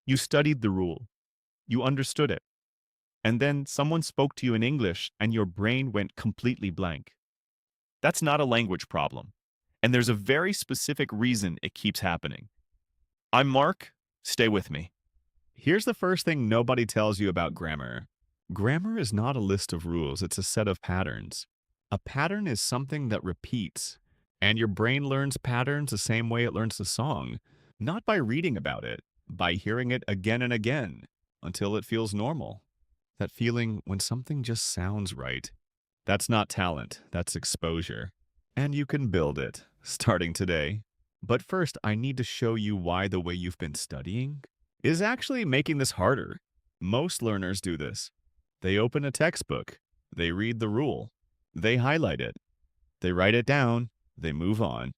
You studied the rule, you understood it, and then someone spoke to you in English and your brain went completely blank. That's not a language problem. And there's a very specific reason it keeps happening. I'm Mark. Stay with me. Here's the first thing nobody tells you about grammar. Grammar is not a list of rules, it's a set of patterns. A pattern is something that repeats, and your brain learns patterns the same way it learns a song, not by reading about it, by hearing it again and again until it feels normal. That feeling when something just sounds right. That's not talent, that's exposure. And you can build it, starting today. But first, I need to show you why the way you've been studying is actually making this harder. Most learners do this. They open a textbook, they read the rule, they highlight it, they write it down, they move on.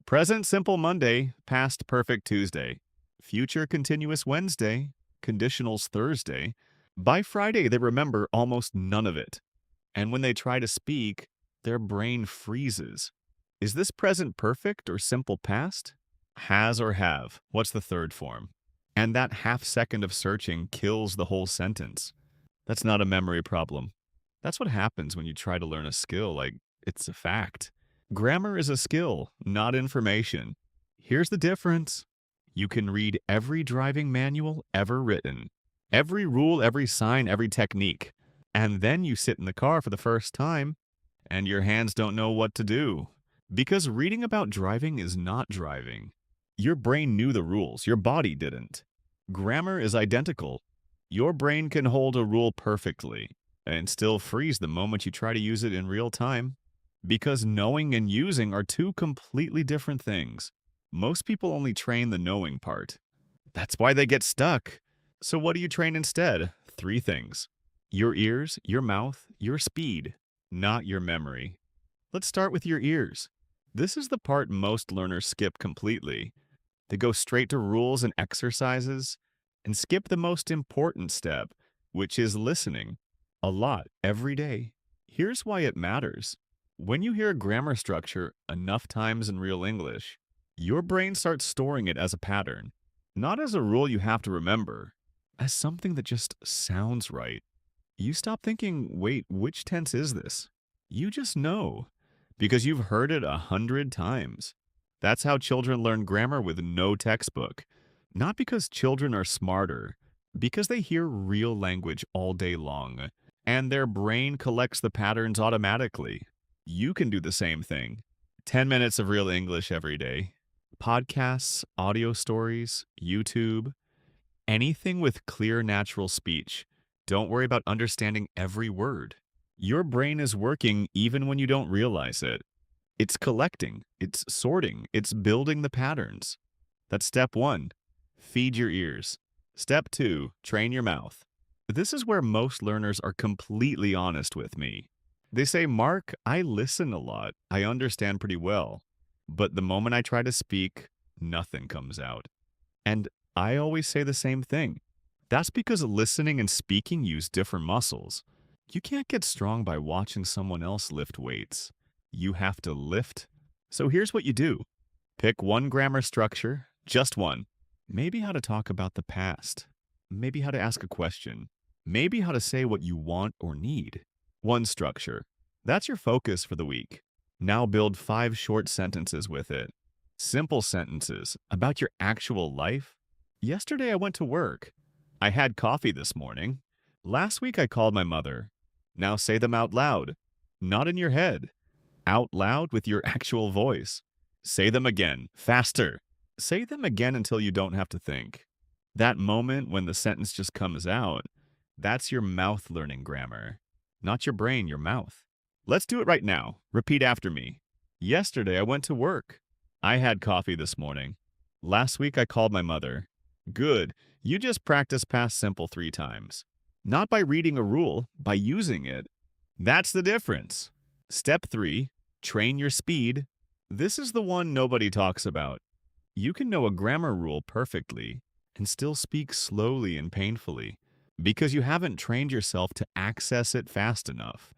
Present simple Monday, past perfect Tuesday, future continuous Wednesday, conditionals Thursday. By Friday, they remember almost none of it. And when they try to speak, their brain freezes. Is this present perfect or simple past? Has or have? What's the third form? And that half second of searching kills the whole sentence. That's not a memory problem. That's what happens when you try to learn a skill like it's a fact. Grammar is a skill, not information. Here's the difference. You can read every driving manual ever written, every rule, every sign, every technique. And then you sit in the car for the first time, and your hands don't know what to do. Because reading about driving is not driving. Your brain knew the rules, your body didn't. Grammar is identical. Your brain can hold a rule perfectly and still freeze the moment you try to use it in real time. Because knowing and using are two completely different things. Most people only train the knowing part. That's why they get stuck. So what do you train instead? Three things. Your ears, your mouth, your speed, not your memory. Let's start with your ears. This is the part most learners skip completely. They go straight to rules and exercises and skip the most important step, which is listening. A lot, every day. Here's why it matters. When you hear grammar structure enough times in real English, your brain starts storing it as a pattern, not as a rule you have to remember, as something that just sounds right. You stop thinking, wait, which tense is this? You just know, because you've heard it 100 times. That's how children learn grammar with no textbook. Not because children are smarter, because they hear real language all day long, and their brain collects the patterns automatically. You can do the same thing. 10 minutes of real English every day. Podcasts, audio stories, YouTube, anything with clear natural speech. Don't worry about understanding every word. Your brain is working even when you don't realize it. It's collecting, it's sorting, it's building the patterns. That's step one. Feed your ears. Step two, train your mouth. This is where most learners are completely honest with me. They say, Mark, I listen a lot. I understand pretty well. But the moment I try to speak, nothing comes out. And I always say the same thing. That's because listening and speaking use different muscles. You can't get strong by watching someone else lift weights. You have to lift. So here's what you do. Pick one grammar structure, just one. Maybe how to talk about the past. Maybe how to ask a question. Maybe how to say what you want or need. One structure. That's your focus for the week. Now build 5 short sentences with it. Simple sentences about your actual life. Yesterday I went to work. I had coffee this morning. Last week I called my mother. Now say them out loud. Not in your head. Out loud with your actual voice. Say them again, faster. Say them again until you don't have to think. That moment when the sentence just comes out, that's your mouth learning grammar. Not your brain, your mouth. Let's do it right now. Repeat after me. Yesterday I went to work. I had coffee this morning. Last week I called my mother. Good. You just practiced past simple 3 times. Not by reading a rule, by using it. That's the difference. Step 3, train your speed. This is the one nobody talks about. You can know a grammar rule perfectly and still speak slowly and painfully because you haven't trained yourself to access it fast enough.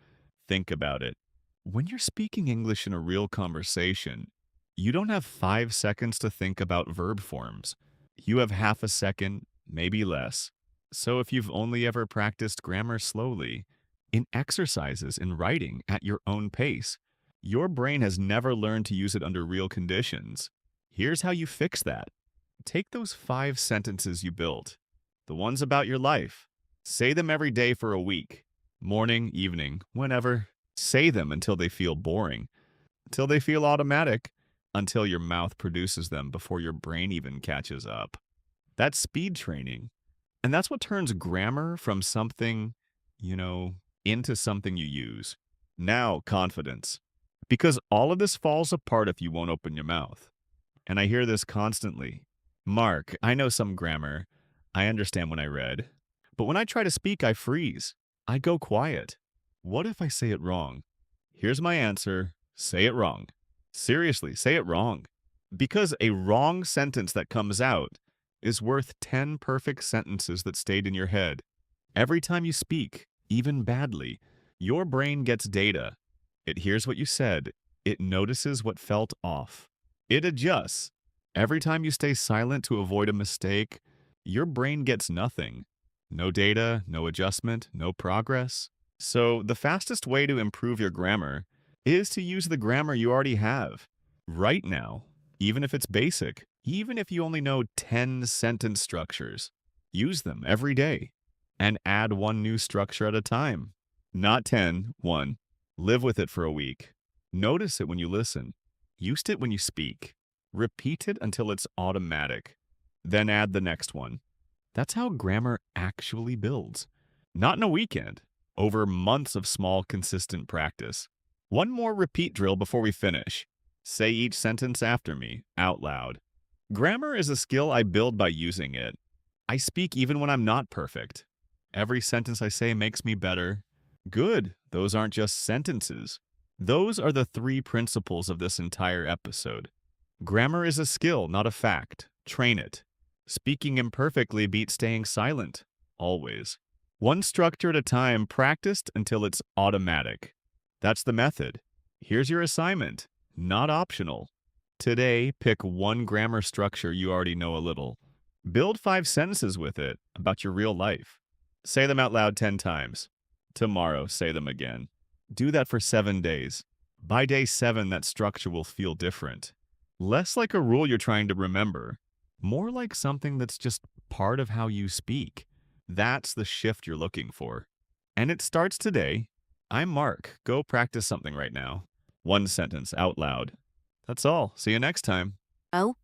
Think about it. When you're speaking English in a real conversation, you don't have 5 seconds to think about verb forms. You have half a second, maybe less. So if you've only ever practiced grammar slowly, in exercises, in writing, at your own pace, your brain has never learned to use it under real conditions. Here's how you fix that. Take those 5 sentences you built, the ones about your life. Say them every day for a week. Morning, evening, whenever. Say them until they feel boring, until they feel automatic, until your mouth produces them before your brain even catches up. That's speed training. And that's what turns grammar from something, you know, into something you use. Now, confidence. Because all of this falls apart if you won't open your mouth. And I hear this constantly. Mark, I know some grammar. I understand when I read. But when I try to speak, I freeze. I go quiet. What if I say it wrong? Here's my answer. Say it wrong. Seriously, say it wrong. Because a wrong sentence that comes out is worth 10 perfect sentences that stayed in your head. Every time you speak, even badly, your brain gets data. It hears what you said. It notices what felt off. It adjusts. Every time you stay silent to avoid a mistake, your brain gets nothing. No data, no adjustment, no progress. So the fastest way to improve your grammar is to use the grammar you already have right now, even if it's basic, even if you only know 10 sentence structures. Use them every day and add one new structure at a time. Not 10, one. Live with it for a week. Notice it when you listen. Use it when you speak. Repeat it until it's automatic. Then add the next one. That's how grammar actually builds. Not in a weekend, over months of small, consistent practice. One more repeat drill before we finish. Say each sentence after me, out loud. Grammar is a skill I build by using it. I speak even when I'm not perfect. Every sentence I say makes me better. Good, those aren't just sentences. Those are the 3 principles of this entire episode. Grammar is a skill, not a fact. Train it. Speaking imperfectly beats staying silent. Always. One structure at a time, practiced until it's automatic. That's the method. Here's your assignment. Not optional. Today, pick one grammar structure you already know a little. Build 5 sentences with it about your real life. Say them out loud 10 times. Tomorrow, say them again. Do that for 7 days. By day 7, that structure will feel different. Less like a rule you're trying to remember, more like something that's just part of how you speak. That's the shift you're looking for. And it starts today. I'm Mark. Go practice something right now. One sentence out loud. That's all. See you next time. Oh,